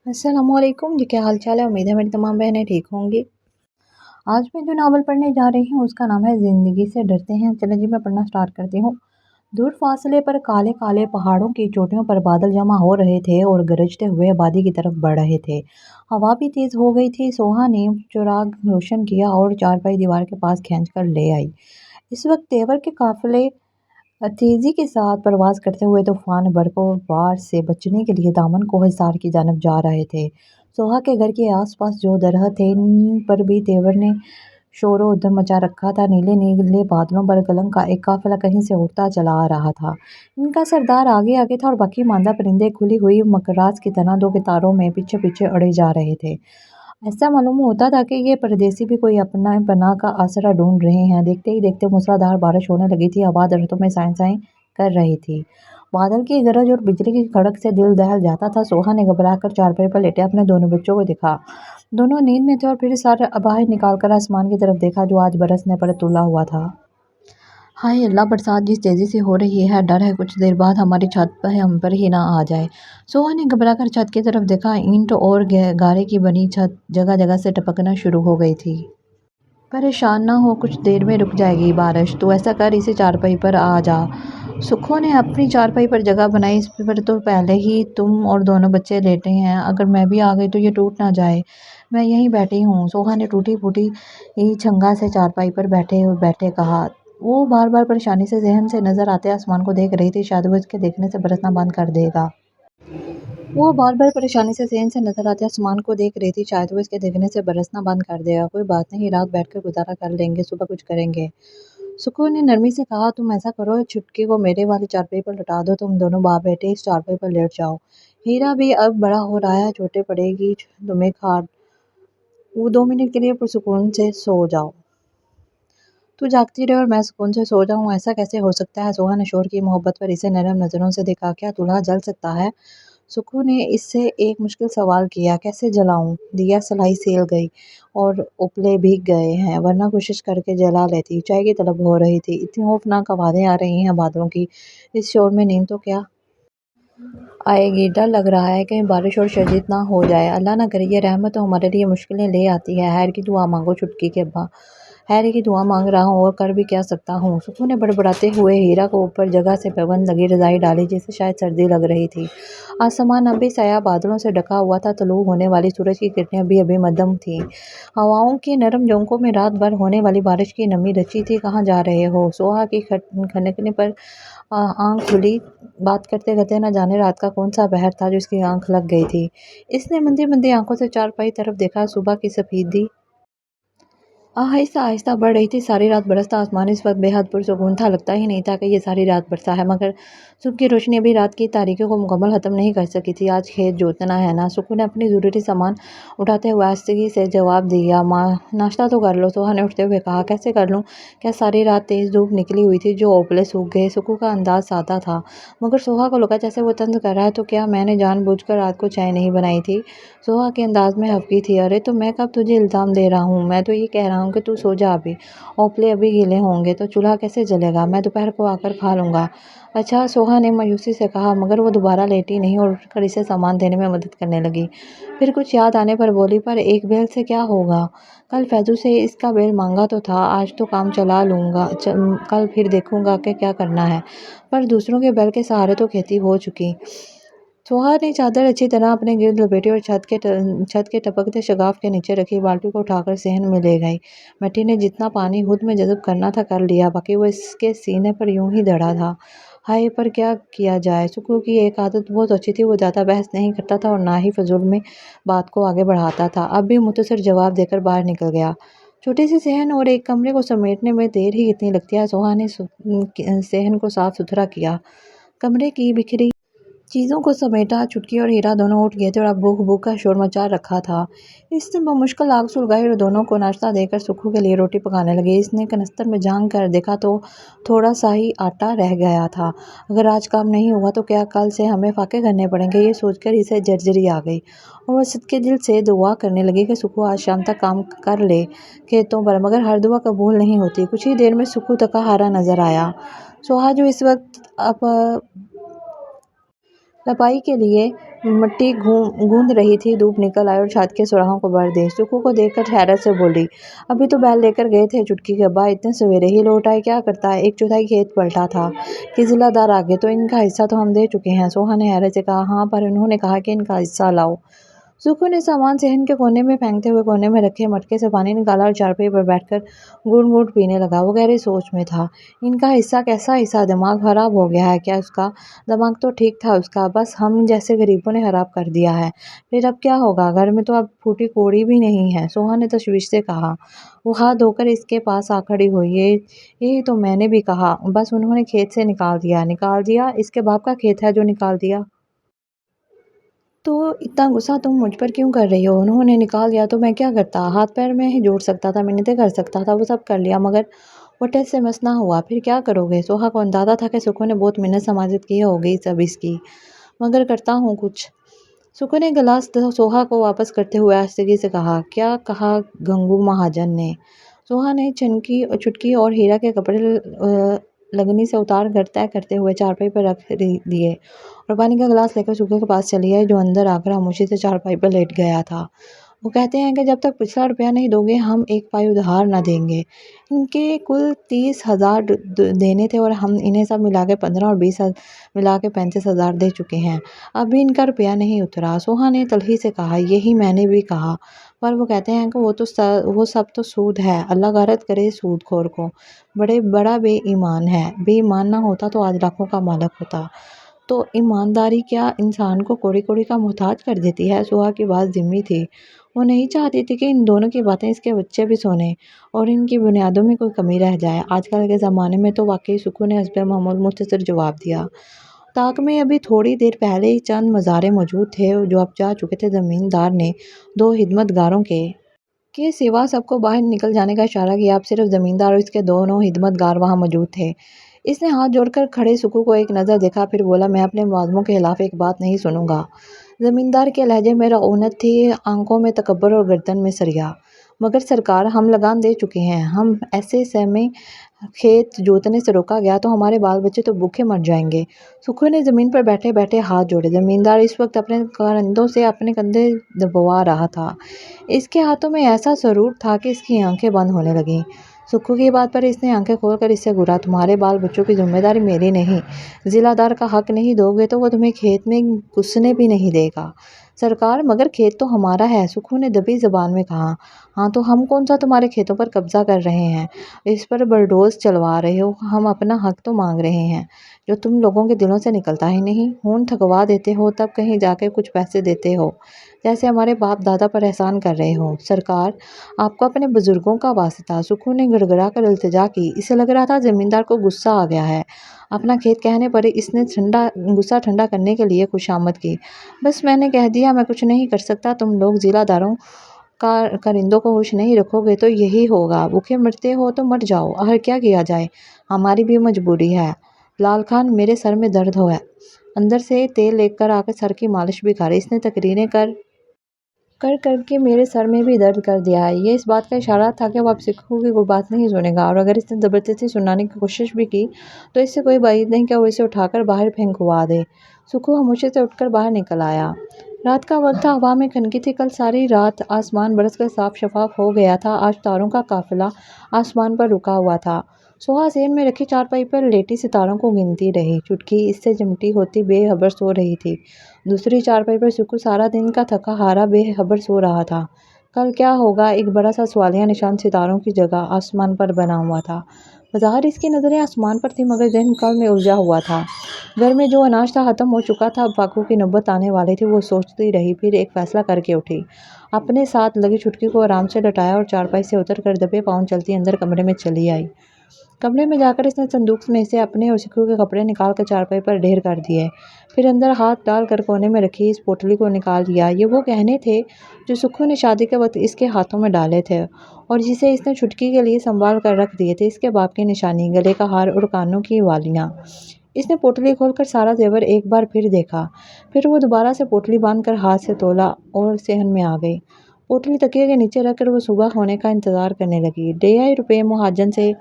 अस्सलाम वालेकुम जी, क्या हाल चाल है। उम्मीद है मेरी तमाम बहनें ठीक होंगी। आज मैं जो नावल पढ़ने जा रही हूँ उसका नाम है ज़िंदगी से डरते हैं। चलो जी मैं पढ़ना स्टार्ट करती हूँ। दूर फासले पर काले काले पहाड़ों की चोटियों पर बादल जमा हो रहे थे और गरजते हुए आबादी की तरफ बढ़ रहे थे। हवा भी तेज हो गई थी। सोहा ने चिराग रोशन किया और चारपाई दीवार के पास खींच कर ले आई। इस वक्त तेवर के काफिले तेजी के साथ प्रवास करते हुए तूफान बर्फबार से बचने के लिए दामन को हिसार की जानब जा रहे थे। सोहा के घर के आसपास जो दरख्त थे इन पर भी तेवर ने शोर उद्दम मचा रखा था। नीले नीले बादलों पर कलंक का एक काफिला कहीं से उड़ता चला आ रहा था। इनका सरदार आगे आगे था और बाकी मांदा परिंदे खुली हुई मकरास की तरह दो कतारों में पीछे पीछे अड़े जा रहे थे। ऐसा मालूम होता था कि ये परदेसी भी कोई अपना पनाह का आसरा ढूंढ रहे हैं। देखते ही देखते मूसलाधार बारिश होने लगी थी। हवा दरख्तों में साए साए कर रही थी। बादल की गरज और बिजली की कड़क से दिल दहल जाता था। सोहा ने घबराकर चारपाई पर लेटे अपने दोनों बच्चों को देखा। दोनों नींद में थे और फिर सर बाहर निकालकर आसमान की तरफ देखा जो आज बरसने पर तुला हुआ था। हाय अल्लाह, बरसात जिस तेजी से हो रही है, डर है कुछ देर बाद हमारी छत पर हम पर ही ना आ जाए। सोहा ने घबराकर छत की तरफ देखा। ईंट और गारे की बनी छत जगह जगह से टपकना शुरू हो गई थी। परेशान ना हो, कुछ देर में रुक जाएगी बारिश। तो ऐसा कर इसे चारपाई पर आ जा। सुखो ने अपनी चारपाई पर जगह बनाई। इस पर तो पहले ही तुम और दोनों बच्चे लेटे हैं। अगर मैं भी आ गई तो ये टूट ना जाए। मैं यहीं बैठी हूँ। सोहा ने टूटी फूटी छंगा से चारपाई पर बैठे बैठे कहा। वो बार बार परेशानी से जहन से नजर आते आसमान को देख रही थी। शायद वो इसके देखने से बरसना बंद कर देगा। वो बार-बार परेशानी से ज़हन से नज़र आते आसमान को देख रही थी। शायद वो इसके दिखने से बरसना बंद कर देगा। कोई बात नहीं, रात बैठकर गुज़ारा कर लेंगे, सुबह कुछ करेंगे। सुकून ने नरमी से कहा, तुम ऐसा करो, छुटकी को मेरे वाली चारपाई पर लौटा दो। तुम दोनों बाप बेटे इस चारपाई पर लेट जाओ। हीरा भी अब बड़ा हो रहा है, चोटें पड़ेगी तुम्हें। खा वो 2 मिनट के लिए पुरसुकून से सो जाओ। तू जागती रहे और मैं सुकून से सो जाऊं, ऐसा कैसे हो सकता है। सोहा ने शोर की मोहब्बत पर इसे नरम नज़रों से देखा। क्या चूल्हा जल सकता है। सुखू ने इससे एक मुश्किल सवाल किया। कैसे जलाऊं। दिया सलाई सेल गई और उपले भीग गए हैं, वरना कोशिश करके जला लेती। चाय की तलब हो रही थी। इतनी खौफनाक आवाज़ें आ रही हैं बादलों की। इस शोर में नींद तो क्या आएगी। डर लग रहा है कहीं बारिश और शदीद ना हो जाए। अल्लाह ना करे, ये रहमत तो हमारे लिए मुश्किलें ले आती है। खैर की दुआ मांगो छुटकी के अब्बा। हैरी की दुआ मांग रहा हूँ और कर भी क्या सकता हूँ। सुखू ने बड़बड़ाते हुए हीरा को ऊपर जगह से पाबंद लगी रजाई डाली जिससे शायद सर्दी लग रही थी। आसमान अब भी साया बादलों से ढका हुआ था। तलू होने वाली सूरज की किरणें अभी अभी मध्यम थीं। हवाओं के नरम झोंकों में रात भर होने वाली बारिश की नमी रची थी। कहाँ जा रहे हो। सोहा की खनकने पर आंख खुली। बात करते करते न जाने रात का कौन सा पहर था जो इसकी आंख लग गई थी। इसने मंदी मंदी आंखों से चारपाई तरफ देखा। सुबह की सफेदी आहिस्ता आहिस्ता बढ़ रही थी। सारी रात बरसता आसमान इस वक्त बेहद पुरसुकून था। लगता ही नहीं था कि ये सारी रात बरसा है, मगर सुबह की रोशनी अभी रात की तारीकियों को मुकम्मल ख़त्म नहीं कर सकी थी। आज खेत जोतना है ना। सुकू ने अपनी ज़रूरी सामान उठाते हुए आस्तगी से जवाब दिया। माँ नाश्ता तो कर लो। सोहा ने उठते हुए कहा। कैसे कर लूँ। क्या सारी रात तेज़ धूप निकली हुई थी जो ओपले सूख गए। सुकू का अंदाज सादा था, मगर सोहा को लगा जैसे वो तंज कर रहा है। तो क्या मैंने जानबूझकर रात को चाय नहीं बनाई थी। सोहा के अंदाज में हल्की थी। अरे तो मैं कब तुझे इल्ज़ाम दे रहा हूँ। मैं तो ये कह रहा हूँ कि तू सो जा अभी। ओपले अभी गीले होंगे तो चूल्हा कैसे जलेगा। मैं दोपहर को आकर खा लूँगा। अच्छा, सोहा ने मायूसी से कहा, मगर वो दोबारा लेटी नहीं और उठकर इसे सामान देने में मदद करने लगी। फिर कुछ याद आने पर बोली, पर एक बेल से क्या होगा। कल फैजू से इसका बेल मांगा तो था। आज तो काम चला लूँगा। कल फिर देखूँगा कि क्या करना है। पर दूसरों के बैल के सहारे तो खेती हो चुकी। सोहा ने चादर अच्छी तरह अपने गिर्द लपेटी और छत के टपकते शगाफ के नीचे रखी बाल्टी को उठाकर सहन में ले गई। मिट्टी ने जितना पानी खुद में जज़ब करना था कर लिया, बाकी वो इसके सीने पर यूं ही दड़ा था। हाय, पर क्या किया जाए। सुकू की एक आदत बहुत अच्छी थी। वो ज़्यादा बहस नहीं करता था और ना ही फजूल में बात को आगे बढ़ाता था। अब भी मुख्तसर जवाब देकर बाहर निकल गया। छोटी सी सहन और एक कमरे को समेटने में देर ही कितनी लगती है। सोहा ने सहन को साफ सुथरा किया। कमरे की बिखरी चीज़ों को समेटा। चुटकी और हीरा दोनों उठ गए थे और अब भूख भूख का शोर मचा रखा था। इसने बमुश्किल आग सुलगाई और दोनों को नाश्ता देकर सुखू के लिए रोटी पकाने लगे। इसने कनस्तर में झांक कर देखा तो थोड़ा सा ही आटा रह गया था। अगर आज काम नहीं हुआ तो क्या कल से हमें फाके करने पड़ेंगे। ये सोचकर इसे जर्जरी आ गई और वह सदके दिल से दुआ करने लगी कि सुखू आज शाम तक काम कर ले खेतों पर। मगर हर दुआ कबूल नहीं होती। कुछ ही देर में सुखू थका हारा नजर आया। सोहा जो इस वक्त अब लपाई के लिए मट्टी गूंद रही थी। धूप निकल आई और छत के सुराहों को भर दे। सुखू को देखकर हैरत से बोली, अभी तो बैल लेकर गए थे चुटकी के अब्बा, इतने सवेरे ही लौट आए, क्या करता है? 1/4 खेत पलटा था कि जिलादार आ गए, तो इनका हिस्सा तो हम दे चुके हैं। सोहा ने हैरत से कहा, हाँ, पर उन्होंने कहा कि इनका हिस्सा लाओ। सुखू ने सामान सहन के कोने में फेंकते हुए कोने में रखे मटके से पानी निकाला और चारपाई पर बैठकर घूंट घूंट पीने लगा। वो गहरी सोच में था। इनका हिस्सा? कैसा हिस्सा? दिमाग खराब हो गया है क्या उसका? दिमाग तो ठीक था उसका, बस हम जैसे गरीबों ने खराब कर दिया है। फिर अब क्या होगा? घर में तो अब फूटी कोड़ी भी नहीं है, सोहा ने तशवीश से कहा। वो हाथ धोकर इसके पास आ खड़ी हुई। यही तो मैंने भी कहा, बस उन्होंने खेत से निकाल दिया। निकाल दिया? इसके बाप का खेत है जो निकाल दिया? तो इतना गुस्सा तुम मुझ पर क्यों कर रही हो? उन्होंने निकाल दिया तो मैं क्या करता? हाथ पैर में ही जोड़ सकता था, मिन्नतें कर सकता था, वो सब कर लिया, मगर वो टेस्ट से मस ना हुआ। फिर क्या करोगे? सोहा को अंदाजा था कि सुखू ने बहुत मिन्नत समाजत की होगी सब इसकी, मगर करता हूँ कुछ। सुखू ने गिलास सोहा को वापस करते हुए आस्तीगी से कहा, क्या कहा गंगू महाजन ने? सोहा ने चुटकी और हीरा के कपड़े लगनी से उतार कर तय करते हुए चारपाई पर रख दिए और पानी का गिलास लेकर सुखू के पास चली आई, जो अंदर आकर खामोशी से चारपाई पर लेट गया था। वो कहते हैं कि जब तक पिछला रुपया नहीं दोगे हम एक पाई उधार ना देंगे। इनके कुल 30,000 देने थे और हम इन्हें सब मिला के 15 और 20 मिला के 35,000 दे चुके हैं। अभी इनका रुपया नहीं उतरा। सोहा ने तलखी से कहा, यही मैंने भी कहा, पर वो कहते हैं कि वो सब तो सूद है। अल्लाह गारत करे सूदखोर को। बड़ा बेईमान है। बेईमान ना होता तो आज लाखों का मालिक होता। तो ईमानदारी क्या इंसान को कौड़ी कौड़ी का मोहताज कर देती है? सुहा की बात ज़िम्मी थी। वो नहीं चाहती थी कि इन दोनों की बातें इसके बच्चे भी सुने और इनकी बुनियादों में कोई कमी रह जाए। आजकल के ज़माने में तो वाकई सुकू ने हस्बे मामूल मुख्तसर जवाब दिया। ताक में अभी थोड़ी देर पहले ही चंद मज़ारे मौजूद थे जो अब जा चुके थे। ज़मींदार ने 2 खिदमतगारों के सिवा सबको बाहर निकल जाने का इशारा किया। अब सिर्फ ज़मींदार और इसके दोनों खिदमतगार वहाँ मौजूद थे। इसने हाथ जोड़कर खड़े सुकू को एक नज़र देखा, फिर बोला, मैं अपने मुआज़मों के खिलाफ एक बात नहीं सुनूंगा। ज़मींदार के लहजे में रऊनत थी, आंखों में तकब्बुर और गर्दन में सरिया। मगर सरकार, हम लगान दे चुके हैं। हम ऐसे समय खेत जोतने से रोका गया तो हमारे बाल बच्चे तो भूखे मर जाएंगे। सुखू ने ज़मीन पर बैठे बैठे हाथ जोड़े। ज़मींदार इस वक्त अपने कंधों से अपने कंधे दबवा रहा था। इसके हाथों में ऐसा सरूर था कि इसकी आंखें बंद होने लगीं। सुखू की बात पर इसने आंखें खोलकर इससे घूरा, तुम्हारे बाल बच्चों की जिम्मेदारी मेरी नहीं। जिलादार का हक नहीं दोगे तो वो तुम्हें खेत में घुसने भी नहीं देगा। सरकार, मगर खेत तो हमारा है, सुखू ने दबी ज़बान में कहा। हाँ, तो हम कौन सा तुम्हारे खेतों पर कब्जा कर रहे हैं, इस पर बुलडोज़ चलवा रहे हो? हम अपना हक तो मांग रहे हैं, जो तुम लोगों के दिलों से निकलता ही नहीं। खून थकवा देते हो, तब कहीं जाके कुछ पैसे देते हो, जैसे हमारे बाप दादा पर एहसान कर रहे हो। सरकार, आपको अपने बुजुर्गों का वास्ता। सुखू ने गिड़गिड़ा कर इल्तिजा की। इसे लग रहा था ज़मींदार को गुस्सा आ गया है। अपना खेत कहने पर इसने गुस्सा ठंडा करने के लिए खुशामद की। बस मैंने कह दिया, मैं कुछ नहीं कर सकता। तुम लोग जिलादारों का परिंदों को होश नहीं रखोगे तो यही होगा। भूखे मरते हो तो मर जाओ, आखिर क्या किया जाए, हमारी भी मजबूरी है। लाल खान, मेरे सर में दर्द हो है। अंदर से तेल लेकर आकर सर की मालिश भी करी। इसने तकरीरें कर के मेरे सर में भी दर्द कर दिया है। ये इस बात का इशारा था कि वो अब सिखों की कोई बात नहीं सुनेगा, और अगर इसने ज़बरदस्ती सुनाने की कोशिश भी की तो इससे कोई बात नहीं कि वो इसे उठाकर बाहर फेंकवा दे। सुखू खामोशी से उठकर बाहर निकल आया। रात का वक्त था, हवा में खनकी थी। कल सारी रात आसमान बरसकर साफ शफाफ हो गया था। आज तारों का काफिला आसमान पर रुका हुआ था। सोहा सेन में रखी चारपाई पर लेटी सितारों को गिनती रही। चुटकी इससे चिमटी होती बेखबर सो रही थी। दूसरी चारपाई पर सुकू सारा दिन का थका हारा बेखबर सो रहा था। कल क्या होगा? एक बड़ा सा सवालिया निशान सितारों की जगह आसमान पर बना हुआ था। बाजार इसकी नज़रें आसमान पर थी, मगर जहन कल में उलझा हुआ था। घर में जो अनाज था ख़त्म हो चुका था, अब फाकू की नौबत आने वाली थी। वो सोचती रही, फिर एक फ़ैसला करके उठी। अपने साथ लगी चुटकी को आराम से लटाया और चारपाई से उतर कर दबे पाँव चलती अंदर कमरे में चली आई। कमरे में जाकर इसने संदूक में से अपने और सिक्कू के कपड़े निकाल कर चारपाई पर ढेर कर दिए। फिर अंदर हाथ डाल कर कोने में रखी इस पोटली को निकाल लिया। ये वो गहने थे जो सुक्खू ने शादी के वक्त इसके हाथों में डाले थे और जिसे इसने छुटकी के लिए संभाल कर रख दिए थे। इसके बाप की निशानी, गले का हार और कानों की वालियाँ। इसने पोटली खोलकर सारा जेवर एक बार फिर देखा। फिर वो दोबारा से पोटली बांधकर हाथ से तोला और सहन में आ गई। पोटली तकिए के नीचे रखकर वो सुबह होने का इंतज़ार करने लगी। ₹2.5 रुपये मुहाजन से।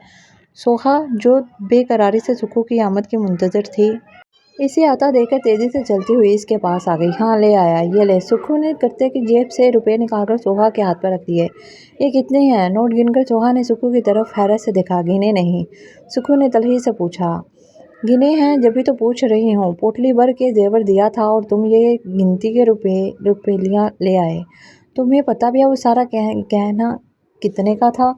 सोहा, जो बेकरारी से सुक्खू की आमद की मुंतज़िर थी, इसे आता देखकर तेजी से चलती हुई इसके पास आ गई। हाँ ले आया, ये ले। सुखू ने करते की जेब से रुपए निकालकर सोहा के हाथ पर रख दिए। ये कितने हैं? नोट गिनकर सोहा ने सुखू की तरफ हैरत से देखा। गिने नहीं? सुखू ने तलही से पूछा। गिने हैं जब भी तो पूछ रही हूँ। पोटली भर के जेवर दिया था और तुम ये गिनती के रुपये ले आए। तुम्हें पता भी है वो सारा गहना कितने का था?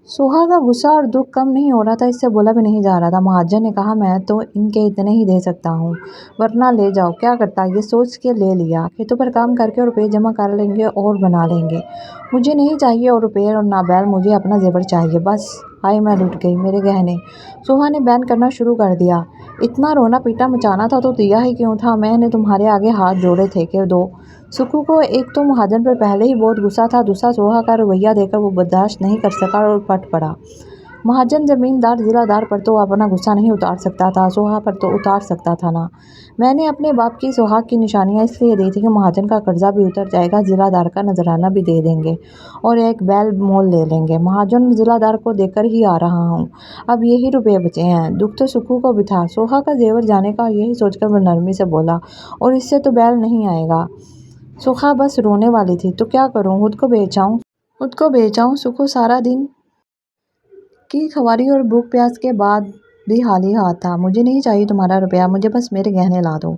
सोहा का गुस्सा और दुख कम नहीं हो रहा था, इससे बोला भी नहीं जा रहा था। महाजन ने कहा, मैं तो इनके इतने ही दे सकता हूँ, वरना ले जाओ। क्या करता? ये सोच के ले लिया। खेतों पर काम करके और रुपये जमा कर लेंगे और बना लेंगे। मुझे नहीं चाहिए और रुपये और ना बैल, मुझे अपना जेवर चाहिए बस। हाय मैं लुट गई, मेरे गहने। सोहा ने बैन करना शुरू कर दिया। इतना रोना पीटा मचाना था तो दिया ही क्यों था? मैंने तुम्हारे आगे हाथ जोड़े थे कि दो। सुखू को एक तो महाजन पर पहले ही बहुत गुस्सा था, दूसरा सोहा का रवैया देखकर वो बर्दाश्त नहीं कर सका और फट पड़ा। महाजन जमींदार जिलादार पर तो अपना गुस्सा नहीं उतार सकता था, सोहा पर तो उतार सकता था ना। मैंने अपने बाप की सुहाग की निशानियां इसलिए दी थी कि महाजन का कर्जा भी उतर जाएगा, जिलादार का नजराना भी दे देंगे और एक बैल मोल ले लेंगे। महाजन जिलादार को देकर ही आ रहा हूँ, अब यही रुपये बचे हैं। दुख तो सुखू को भी था, सोहा का जेवर जाने का यही सोचकर वह नरमी से बोला, और इससे तो बैल नहीं आएगा। सुखा बस रोने वाली थी। तो क्या करूं? खुद को बेच आऊं? सुखू सारा दिन की खवारी और भूख प्यास के बाद भी हाली हाथ था। मुझे नहीं चाहिए तुम्हारा रुपया, मुझे बस मेरे गहने ला दो,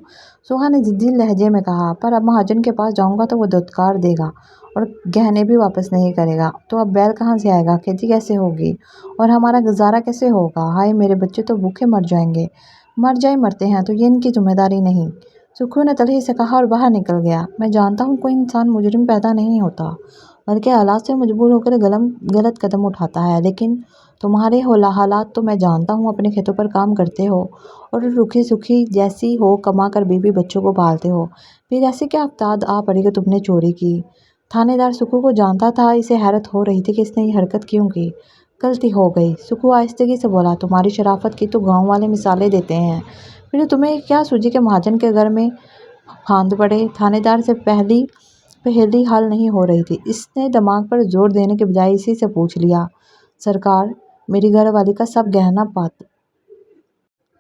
सुहा ने जिद्दी लहजे में कहा। पर अब महाजन के पास जाऊंगा तो वो धुतकार देगा और गहने भी वापस नहीं करेगा। तो अब बैल कहाँ से आएगा? खेती कैसे होगी और हमारा गुजारा कैसे होगा? हाय मेरे बच्चे तो भूखे मर जाएंगे। मर जाए मरते हैं तो ये इनकी जिम्मेदारी नहीं, सुखू ने तलही से कहा और बाहर निकल गया। मैं जानता हूँ कोई इंसान मुजरिम पैदा नहीं होता, बल्कि हालात से मजबूर होकर गलत कदम उठाता है, लेकिन तुम्हारे हालात तो मैं जानता हूँ। अपने खेतों पर काम करते हो और रुखी सुखी जैसी हो कमा कर बीवी बच्चों को पालते हो, फिर ऐसे क्या आफताब आ पड़ी कि तुमने चोरी की? थानेदार सुखू को जानता था, इसे हैरत हो रही थी कि इसने ये हरकत क्यों की। गलती हो गई, सुखू आहिस्तगी से बोला। तुम्हारी शराफत की तो गांव वाले मिसालें देते हैं, फिर तुम्हें क्या सूझी कि महाजन के घर में फांद पड़े? थानेदार से पहेली हल नहीं हो रही थी। इसने दिमाग पर जोर देने के बजाय इसी से पूछ लिया। सरकार, मेरी घर वाली का सब गहना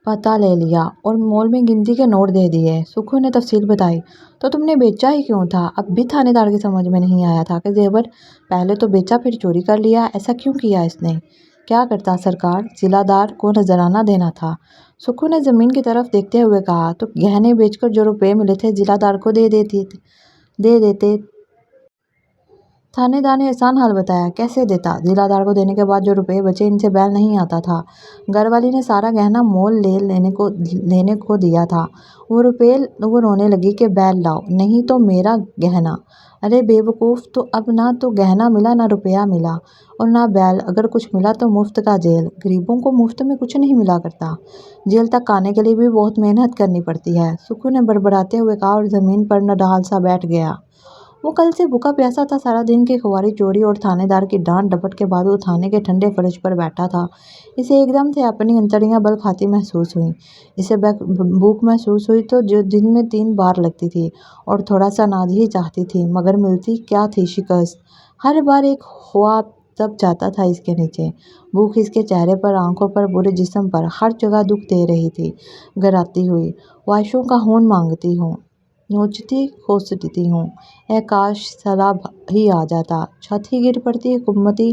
पता ले लिया और मोल में गिनती के नोट दे दिए। सुखू ने तफसील बताई। तो तुमने बेचा ही क्यों था? अब भी थानेदार की समझ में नहीं आया था कि जेवर पहले तो बेचा फिर चोरी कर लिया। ऐसा क्यों किया इसने? क्या करता सरकार? जिलादार को नजराना देना था। सुखू ने जमीन की तरफ देखते हुए कहा। तो गहने बेचकर जो रुपए मिले थे जिलादार को दे देते। थानेदार ने आसान हाल बताया। कैसे देता? जिलादार को देने के बाद जो रुपए बचे इनसे बैल नहीं आता था। घरवाली ने सारा गहना मोल लेने को दिया था। वो रोने लगी कि बैल लाओ, नहीं तो मेरा गहना। अरे बेवकूफ़, तो अब ना तो गहना मिला, ना रुपया मिला और ना बैल। अगर कुछ मिला तो मुफ्त का जेल। गरीबों को मुफ्त में कुछ नहीं मिला करता, जेल तक आने के लिए भी बहुत मेहनत करनी पड़ती है, सुखू ने बड़बड़ाते हुए कहा और ज़मीन पर नढाल सा बैठ गया। वो कल से भूखा प्यासा था, सारा दिन की खुआरी चोरी और थानेदार की डांट डपट के बाद वो थाने के ठंडे फर्श पर बैठा था। इसे एकदम से अपनी अंतड़ियां बल खाती महसूस हुई। इसे भूख महसूस हुई तो जो दिन में 3 बार लगती थी और थोड़ा सा अनाज ही चाहती थी, मगर मिलती क्या थी शिकस्त। हर बार एक ख्वाब दब जाता था इसके नीचे। भूख इसके चेहरे पर, आंखों पर, पूरे जिस्म पर, हर जगह दुख दे रही थी। घराती हुई ख्वाहिशों का खून मांगती हूँ, नोचती खोसती हूँ। ए काश सैलाब ही आ जाता, छत ही गिर पड़ती, हुकूमती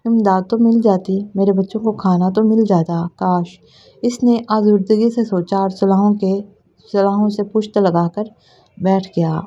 इमदाद तो मिल जाती, मेरे बच्चों को खाना तो मिल जाता, काश। इसने आज़ुर्दगी से सोचा और सलाहों से पुश्त लगाकर बैठ गया।